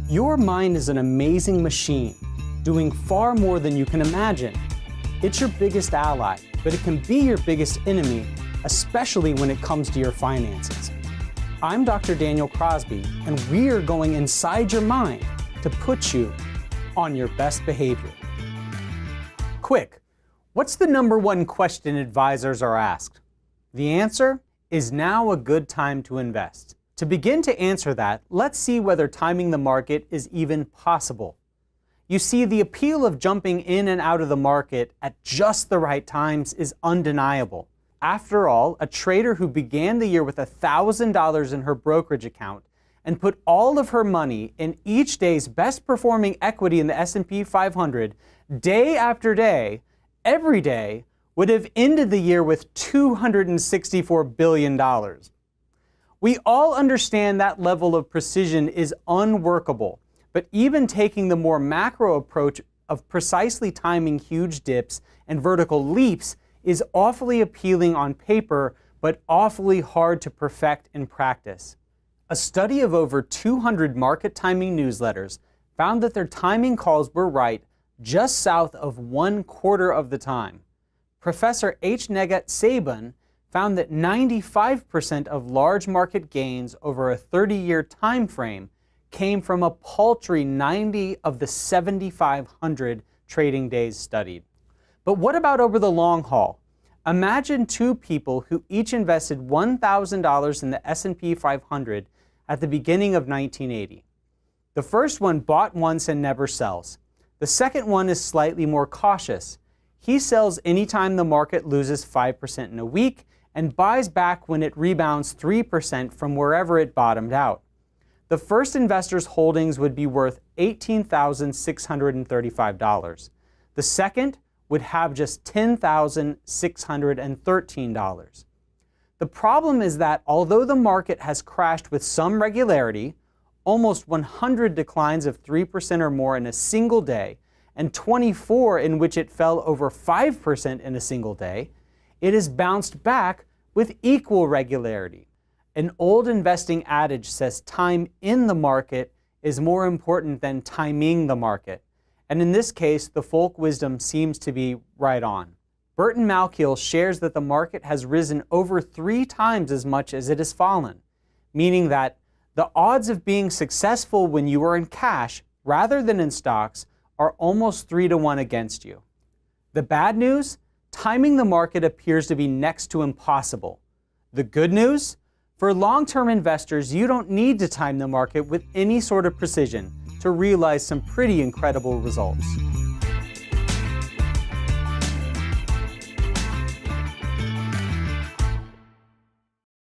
Your mind is an amazing machine, doing far more than you can imagine. It's your biggest ally, but it can be your biggest enemy, especially when it comes to your finances. I'm Dr. Daniel Crosby, and we are going inside your mind to put you on your best behavior. Quick, what's the #1 question advisors are asked? The answer is now a good time to invest. To begin to answer that, let's see whether timing the market is even possible. You see, the appeal of jumping in and out of the market at just the right times is undeniable. After all, a trader who began the year with $1,000 in her brokerage account and put all of her money in each day's best performing equity in the S&P 500, day after day, every day, would have ended the year with $264 billion. We all understand that level of precision is unworkable, but even taking the more macro approach of precisely timing huge dips and vertical leaps is awfully appealing on paper, but awfully hard to perfect in practice. A study of over 200 market timing newsletters found that their timing calls were right just south of 1/4 of the time. Professor H. Negat Saban found that 95% of large market gains over a 30-year time frame came from a paltry 90 of the 7,500 trading days studied. But what about over the long haul? Imagine two people who each invested $1,000 in the S&P 500 at the beginning of 1980. The first one bought once and never sells. The second one is slightly more cautious. He sells anytime the market loses 5% in a week and buys back when it rebounds 3% from wherever it bottomed out. The first investor's holdings would be worth $18,635. The second would have just $10,613. The problem is that although the market has crashed with some regularity, almost 100 declines of 3% or more in a single day, and 24 in which it fell over 5% in a single day, it has bounced back with equal regularity. An old investing adage says time in the market is more important than timing the market. And in this case, the folk wisdom seems to be right on. Burton Malkiel shares that the market has risen over 3 times as much as it has fallen, meaning that the odds of being successful when you are in cash rather than in stocks are almost 3-to-1 against you. The bad news? Timing the market appears to be next to impossible. The good news? For long-term investors, you don't need to time the market with any sort of precision to realize some pretty incredible results.